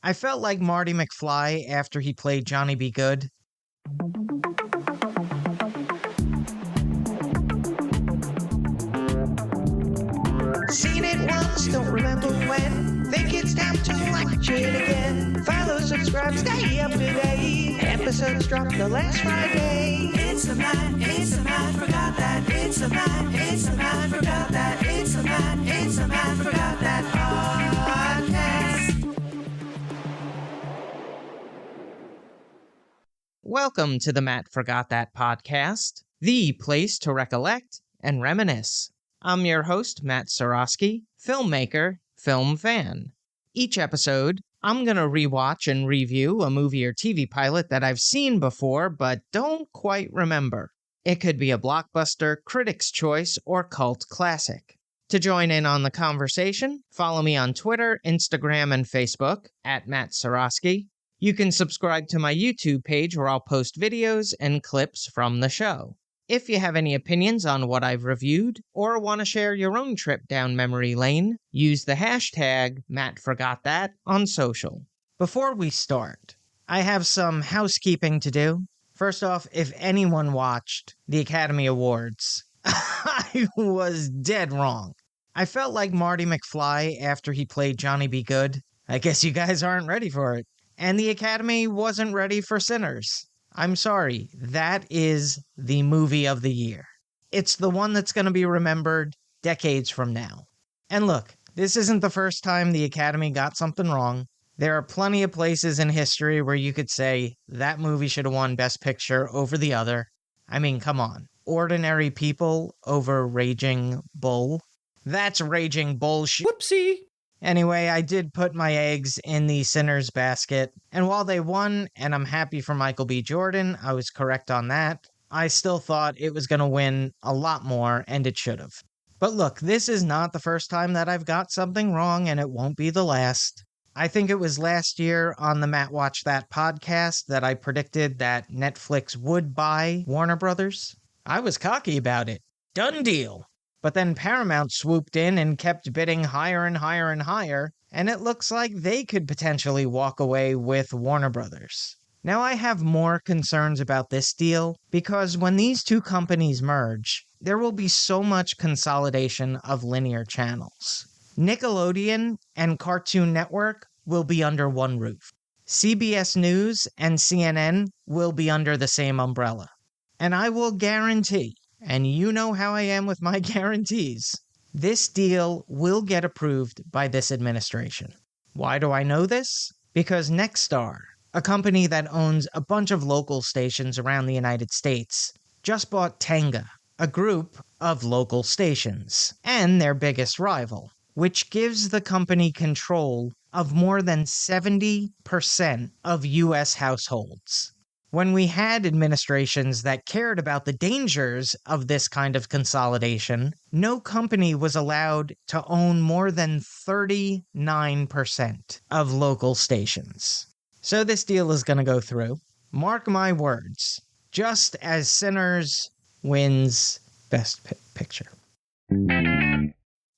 I felt like Marty McFly after he played Johnny B. Good. Seen it once, don't remember when. Think it's time to watch it again. Follow, subscribe, stay up to date. Episodes drop the last Friday. It's a man, forgot that. It's a man, forgot that. It's a man, forgot that podcast. Welcome to the Matt Forgot That podcast, the place to recollect and reminisce. I'm your host, Matt Sarosky, filmmaker, film fan. Each episode, I'm going to rewatch and review a movie or TV pilot that I've seen before but don't quite remember. It could be a blockbuster, critic's choice, or cult classic. To join in on the conversation, follow me on Twitter, Instagram, and Facebook at Matt Sarosky. You can subscribe to my YouTube page where I'll post videos and clips from the show. If you have any opinions on what I've reviewed, or want to share your own trip down memory lane, use the hashtag MattForgotThat on social. Before we start, I have some housekeeping to do. First off, if anyone watched the Academy Awards, I was dead wrong. I felt like Marty McFly after he played Johnny B. Good. I guess you guys aren't ready for it. And the Academy wasn't ready for Sinners. I'm sorry, that is the movie of the year. It's the one that's going to be remembered decades from now. And look, this isn't the first time the Academy got something wrong. There are plenty of places in history where you could say that movie should have won Best Picture over the other. I mean, come on. Ordinary People over Raging Bull? That's Raging Bullshit. Whoopsie. Anyway, I did put my eggs in the Sinners basket, and while they won, and I'm happy for Michael B. Jordan, I was correct on that, I still thought it was going to win a lot more, and it should have. But look, this is not the first time that I've got something wrong, and it won't be the last. I think it was last year on the Matt Watch That podcast that I predicted that Netflix would buy Warner Brothers. I was cocky about it. Done deal. But then Paramount swooped in and kept bidding higher and higher and higher, and it looks like they could potentially walk away with Warner Brothers. Now I have more concerns about this deal, because when these two companies merge, there will be so much consolidation of linear channels. Nickelodeon and Cartoon Network will be under one roof. CBS News and CNN will be under the same umbrella. And I will guarantee, and you know how I am with my guarantees, this deal will get approved by this administration. Why do I know this? Because Nexstar, a company that owns a bunch of local stations around the United States, just bought Tenga, a group of local stations, and their biggest rival, which gives the company control of more than 70% of U.S. households. When we had administrations that cared about the dangers of this kind of consolidation, no company was allowed to own more than 39% of local stations. So this deal is going to go through. Mark my words, just as Sinners wins Best Picture.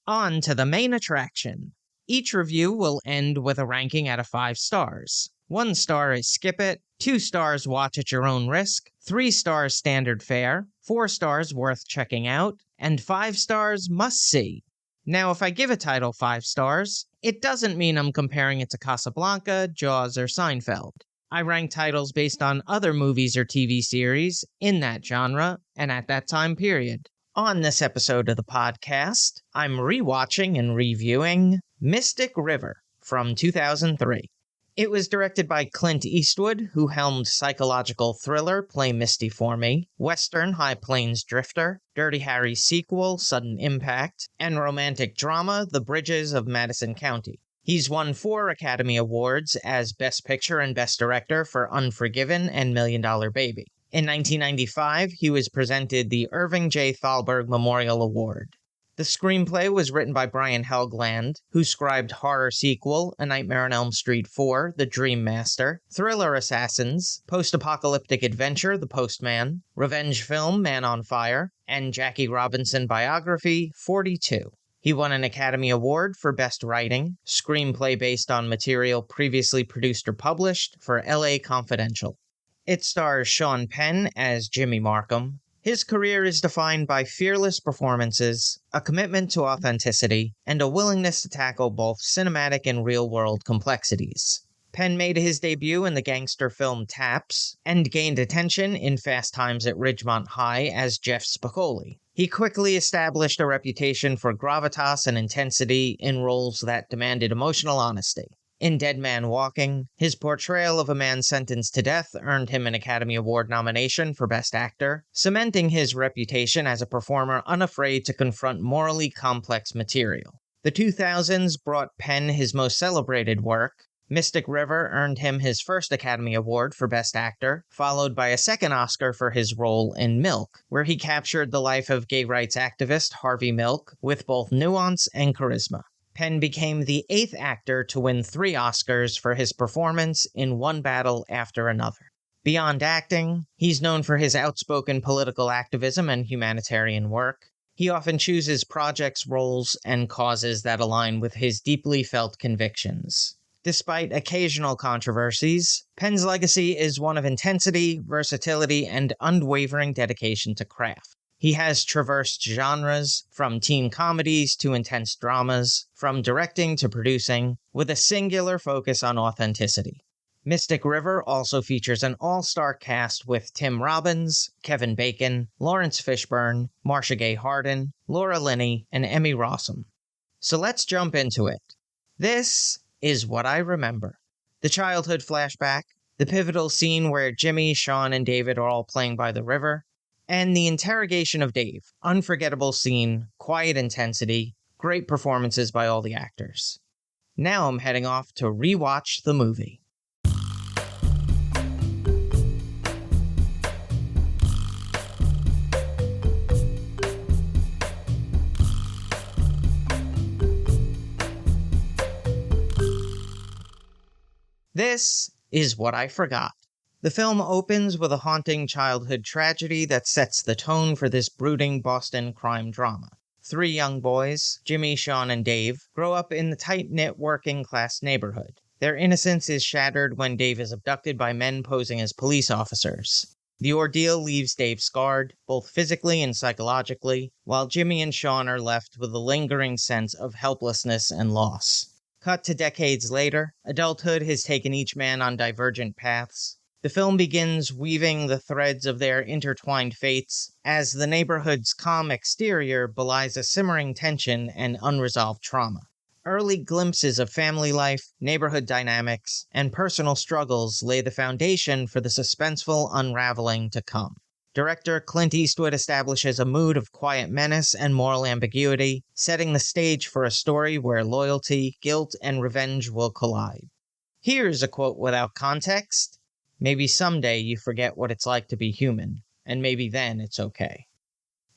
On to the main attraction. Each review will end with a ranking out of 5 stars. 1 star is skip it, 2 stars watch at your own risk, 3 stars standard fare, 4 stars worth checking out, and 5 stars must see. Now, if I give a title 5 stars, it doesn't mean I'm comparing it to Casablanca, Jaws, or Seinfeld. I rank titles based on other movies or TV series in that genre and at that time period. On this episode of the podcast, I'm rewatching and reviewing Mystic River from 2003. It was directed by Clint Eastwood, who helmed psychological thriller Play Misty for Me, Western High Plains Drifter, Dirty Harry sequel Sudden Impact, and romantic drama The Bridges of Madison County. He's won 4 Academy Awards as Best Picture and Best Director for Unforgiven and $1 Million Baby. In 1995, he was presented the Irving J. Thalberg Memorial Award. The screenplay was written by Brian Helgeland, who scribed horror sequel A Nightmare on Elm Street 4, The Dream Master, thriller Assassins, post-apocalyptic adventure The Postman, revenge film Man on Fire, and Jackie Robinson biography 42. He won an Academy Award for Best Writing, screenplay based on material previously produced or published for LA Confidential. It stars Sean Penn as Jimmy Markham. His career is defined by fearless performances, a commitment to authenticity, and a willingness to tackle both cinematic and real-world complexities. Penn made his debut in the gangster film Taps, and gained attention in Fast Times at Ridgemont High as Jeff Spicoli. He quickly established a reputation for gravitas and intensity in roles that demanded emotional honesty. In Dead Man Walking, his portrayal of a man sentenced to death earned him an Academy Award nomination for Best Actor, cementing his reputation as a performer unafraid to confront morally complex material. The 2000s brought Penn his most celebrated work. Mystic River earned him his first Academy Award for Best Actor, followed by a second Oscar for his role in Milk, where he captured the life of gay rights activist Harvey Milk with both nuance and charisma. Penn became the 8th actor to win 3 Oscars for his performance in one battle after another. Beyond acting, he's known for his outspoken political activism and humanitarian work. He often chooses projects, roles, and causes that align with his deeply felt convictions. Despite occasional controversies, Penn's legacy is one of intensity, versatility, and unwavering dedication to craft. He has traversed genres, from teen comedies to intense dramas, from directing to producing, with a singular focus on authenticity. Mystic River also features an all-star cast with Tim Robbins, Kevin Bacon, Lawrence Fishburne, Marcia Gay Harden, Laura Linney, and Emmy Rossum. So let's jump into it. This is what I remember. The childhood flashback, the pivotal scene where Jimmy, Sean, and David are all playing by the river, and the interrogation of Dave. Unforgettable scene, quiet intensity, great performances by all the actors. Now I'm heading off to rewatch the movie. This is what I forgot. The film opens with a haunting childhood tragedy that sets the tone for this brooding Boston crime drama. 3 young boys, Jimmy, Sean, and Dave, grow up in the tight-knit working-class neighborhood. Their innocence is shattered when Dave is abducted by men posing as police officers. The ordeal leaves Dave scarred, both physically and psychologically, while Jimmy and Sean are left with a lingering sense of helplessness and loss. Cut to decades later, adulthood has taken each man on divergent paths. The film begins weaving the threads of their intertwined fates as the neighborhood's calm exterior belies a simmering tension and unresolved trauma. Early glimpses of family life, neighborhood dynamics, and personal struggles lay the foundation for the suspenseful unraveling to come. Director Clint Eastwood establishes a mood of quiet menace and moral ambiguity, setting the stage for a story where loyalty, guilt, and revenge will collide. Here's a quote without context. Maybe someday you forget what it's like to be human, and maybe then it's okay.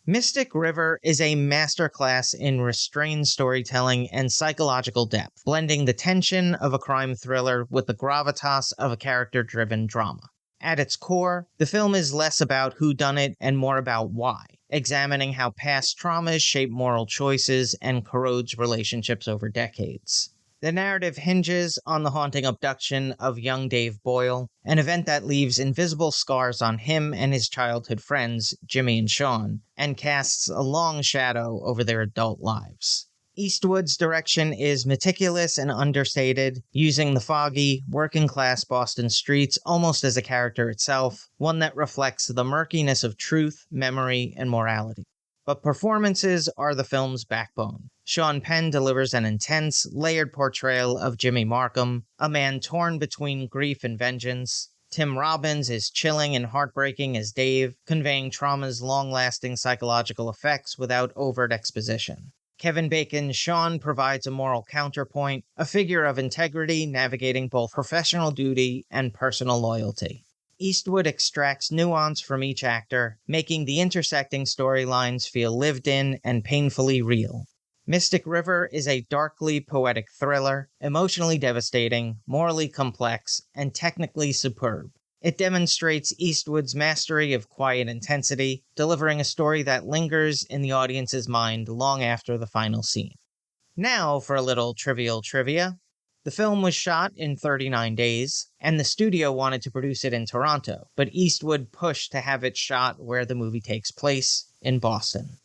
Mystic River is a masterclass in restrained storytelling and psychological depth, blending the tension of a crime thriller with the gravitas of a character-driven drama. At its core, the film is less about whodunit and more about why, examining how past traumas shape moral choices and corrodes relationships over decades. The narrative hinges on the haunting abduction of young Dave Boyle, an event that leaves invisible scars on him and his childhood friends, Jimmy and Sean, and casts a long shadow over their adult lives. Eastwood's direction is meticulous and understated, using the foggy, working-class Boston streets almost as a character itself, one that reflects the murkiness of truth, memory, and morality. But performances are the film's backbone. Sean Penn delivers an intense, layered portrayal of Jimmy Markham, a man torn between grief and vengeance. Tim Robbins is chilling and heartbreaking as Dave, conveying trauma's long-lasting psychological effects without overt exposition. Kevin Bacon's Sean provides a moral counterpoint, a figure of integrity navigating both professional duty and personal loyalty. Eastwood extracts nuance from each actor, making the intersecting storylines feel lived in and painfully real. Mystic River is a darkly poetic thriller, emotionally devastating, morally complex, and technically superb. It demonstrates Eastwood's mastery of quiet intensity, delivering a story that lingers in the audience's mind long after the final scene. Now for a little trivial trivia. The film was shot in 39 days, and the studio wanted to produce it in Toronto, but Eastwood pushed to have it shot where the movie takes place, in Boston.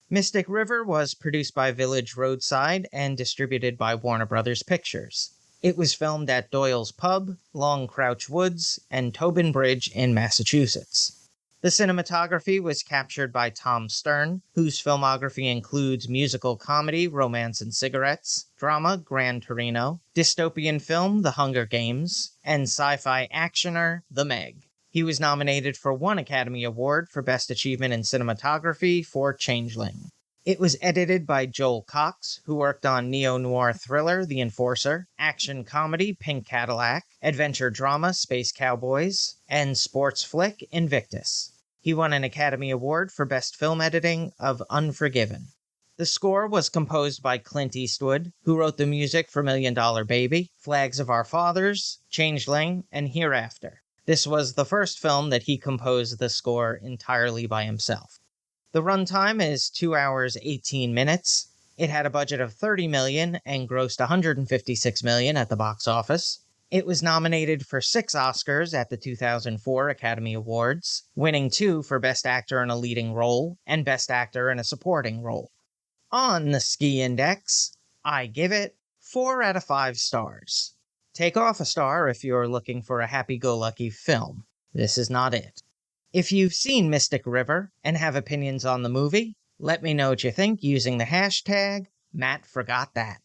Mystic River was produced by Village Roadside and distributed by Warner Brothers Pictures. It was filmed at Doyle's Pub, Long Crouch Woods, and Tobin Bridge in Massachusetts. The cinematography was captured by Tom Stern, whose filmography includes musical comedy Romance and Cigarettes, drama Gran Torino, dystopian film The Hunger Games, and sci-fi actioner The Meg. He was nominated for 1 Academy Award for Best Achievement in Cinematography for Changeling. It was edited by Joel Cox, who worked on neo-noir thriller The Enforcer, action comedy Pink Cadillac, adventure drama Space Cowboys, and sports flick Invictus. He won an Academy Award for Best Film Editing of Unforgiven. The score was composed by Clint Eastwood, who wrote the music for $1 Million Baby, Flags of Our Fathers, Changeling, and Hereafter. This was the first film that he composed the score entirely by himself. The runtime is 2 hours 18 minutes. It had a budget of $30 million and grossed $156 million at the box office. It was nominated for 6 Oscars at the 2004 Academy Awards, winning 2 for Best Actor in a Leading Role and Best Actor in a Supporting Role. On the Ski Index, I give it 4 out of 5 stars. Take off a star if you're looking for a happy-go-lucky film. This is not it. If you've seen Mystic River and have opinions on the movie, let me know what you think using the hashtag #MattForgotThat.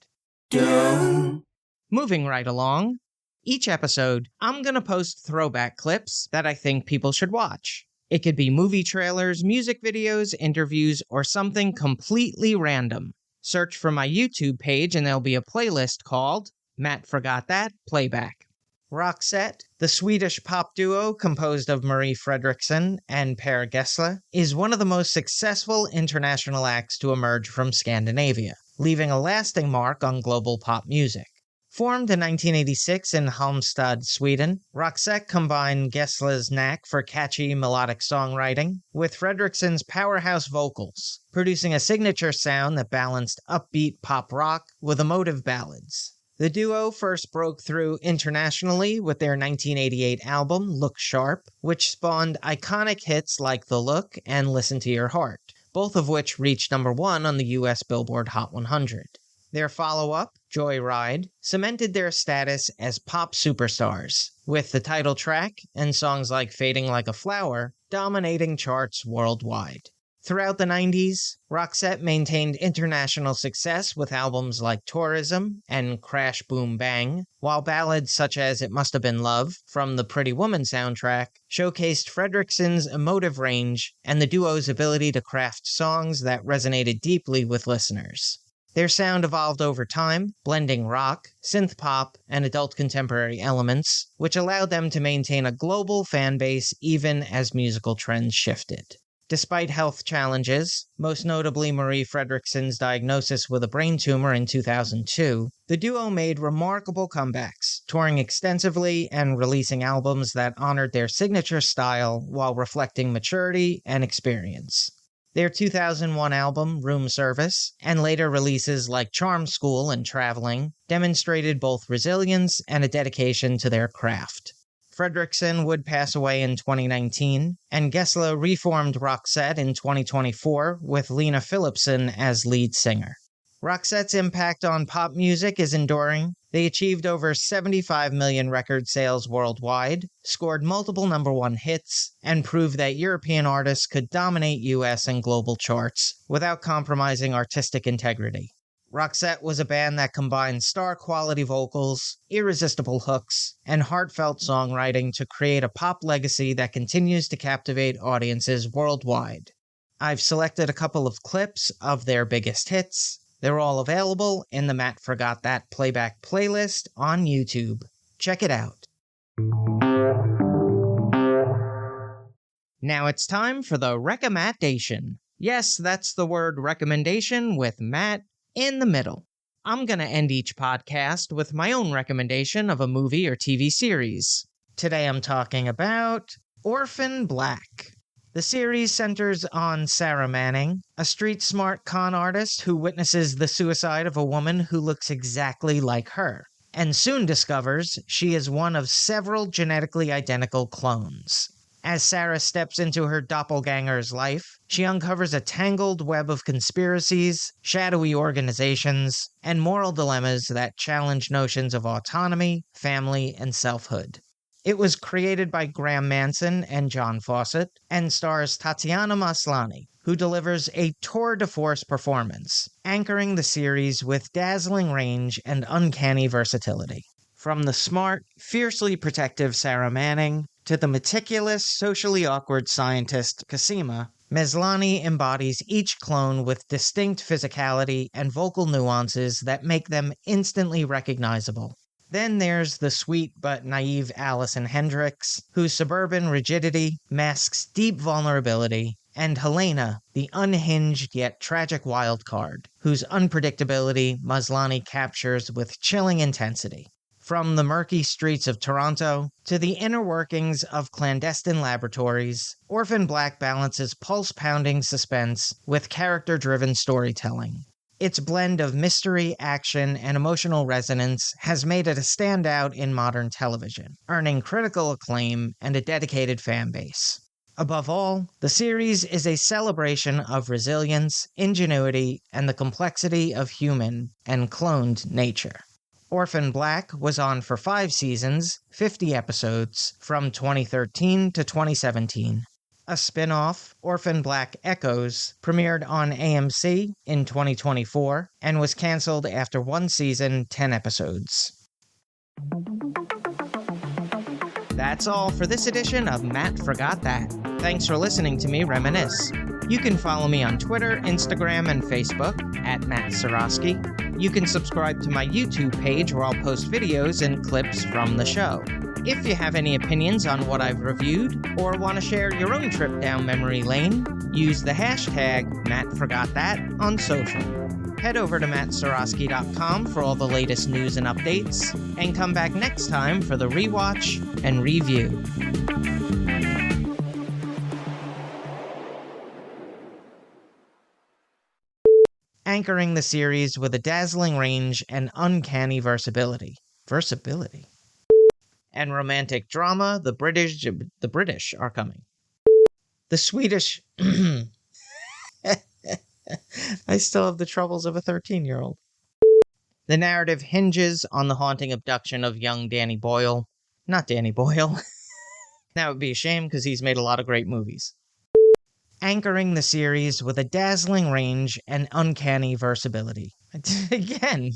Moving right along, each episode, I'm going to post throwback clips that I think people should watch. It could be movie trailers, music videos, interviews, or something completely random. Search for my YouTube page and there'll be a playlist called Matt Forgot That Playback. Roxette, the Swedish pop duo composed of Marie Fredriksson and Per Gessle, is one of the most successful international acts to emerge from Scandinavia, leaving a lasting mark on global pop music. Formed in 1986 in Halmstad, Sweden, Roxette combined Gessle's knack for catchy melodic songwriting with Fredriksson's powerhouse vocals, producing a signature sound that balanced upbeat pop rock with emotive ballads. The duo first broke through internationally with their 1988 album Look Sharp, which spawned iconic hits like The Look and Listen to Your Heart, both of which reached #1 on the US Billboard Hot 100. Their follow-up, Joyride, cemented their status as pop superstars, with the title track and songs like Fading Like a Flower dominating charts worldwide. Throughout the 90s, Roxette maintained international success with albums like Tourism and Crash Boom Bang, while ballads such as It Must Have Been Love from the Pretty Woman soundtrack showcased Fredriksson's emotive range and the duo's ability to craft songs that resonated deeply with listeners. Their sound evolved over time, blending rock, synth pop, and adult contemporary elements, which allowed them to maintain a global fan base even as musical trends shifted. Despite health challenges, most notably Marie Fredriksson's diagnosis with a brain tumor in 2002, the duo made remarkable comebacks, touring extensively and releasing albums that honored their signature style while reflecting maturity and experience. Their 2001 album, Room Service, and later releases like Charm School and Traveling, demonstrated both resilience and a dedication to their craft. Fredriksson would pass away in 2019, and Gessle reformed Roxette in 2024 with Lena Philipson as lead singer. Roxette's impact on pop music is enduring. They achieved over 75 million record sales worldwide, scored multiple #1 hits, and proved that European artists could dominate US and global charts without compromising artistic integrity. Roxette was a band that combined star-quality vocals, irresistible hooks, and heartfelt songwriting to create a pop legacy that continues to captivate audiences worldwide. I've selected a couple of clips of their biggest hits. They're all available in the Matt Forgot That Playback playlist on YouTube. Check it out. Now it's time for the recommendation. Yes, that's the word recommendation with Matt in the middle. I'm going to end each podcast with my own recommendation of a movie or TV series. Today I'm talking about Orphan Black. The series centers on Sarah Manning, a street-smart con artist who witnesses the suicide of a woman who looks exactly like her, and soon discovers she is one of several genetically identical clones. As Sarah steps into her doppelganger's life, she uncovers a tangled web of conspiracies, shadowy organizations, and moral dilemmas that challenge notions of autonomy, family, and selfhood. It was created by Graham Manson and John Fawcett, and stars Tatiana Maslany, who delivers a tour de force performance, anchoring the series with dazzling range and uncanny versatility. From the smart, fiercely protective Sarah Manning to the meticulous, socially awkward scientist Cosima, Maslany embodies each clone with distinct physicality and vocal nuances that make them instantly recognizable. Then there's the sweet but naive Allison Hendricks, whose suburban rigidity masks deep vulnerability, and Helena, the unhinged yet tragic wild card, whose unpredictability Maslany captures with chilling intensity. From the murky streets of Toronto to the inner workings of clandestine laboratories, Orphan Black balances pulse-pounding suspense with character-driven storytelling. Its blend of mystery, action, and emotional resonance has made it a standout in modern television, earning critical acclaim and a dedicated fan base. Above all, the series is a celebration of resilience, ingenuity, and the complexity of human and cloned nature. Orphan Black was on for 5 seasons, 50 episodes, from 2013 to 2017. A spin-off, Orphan Black Echoes, premiered on AMC in 2024 and was canceled after 1 season, 10 episodes. That's all for this edition of Matt Forgot That. Thanks for listening to me reminisce. You can follow me on Twitter, Instagram, and Facebook at Matt Sorosky. You can subscribe to my YouTube page where I'll post videos and clips from the show. If you have any opinions on what I've reviewed, or want to share your own trip down memory lane, use the hashtag MattForgotThat on social. Head over to mattsorosky.com for all the latest news and updates, and come back next time for the rewatch and review. Anchoring the series with a dazzling range and uncanny versatility. And romantic drama, the British are coming. The Swedish... I still have the troubles of a 13-year-old. The narrative hinges on the haunting abduction of young Danny Boyle. Not Danny Boyle. That would be a shame because he's made a lot of great movies. Anchoring the series with a dazzling range and uncanny versatility. Again.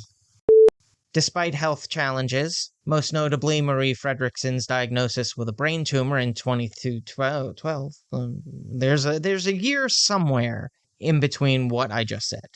Despite health challenges, most notably Marie Fredrickson's diagnosis with a brain tumor in 2012, there's a year somewhere in between what I just said.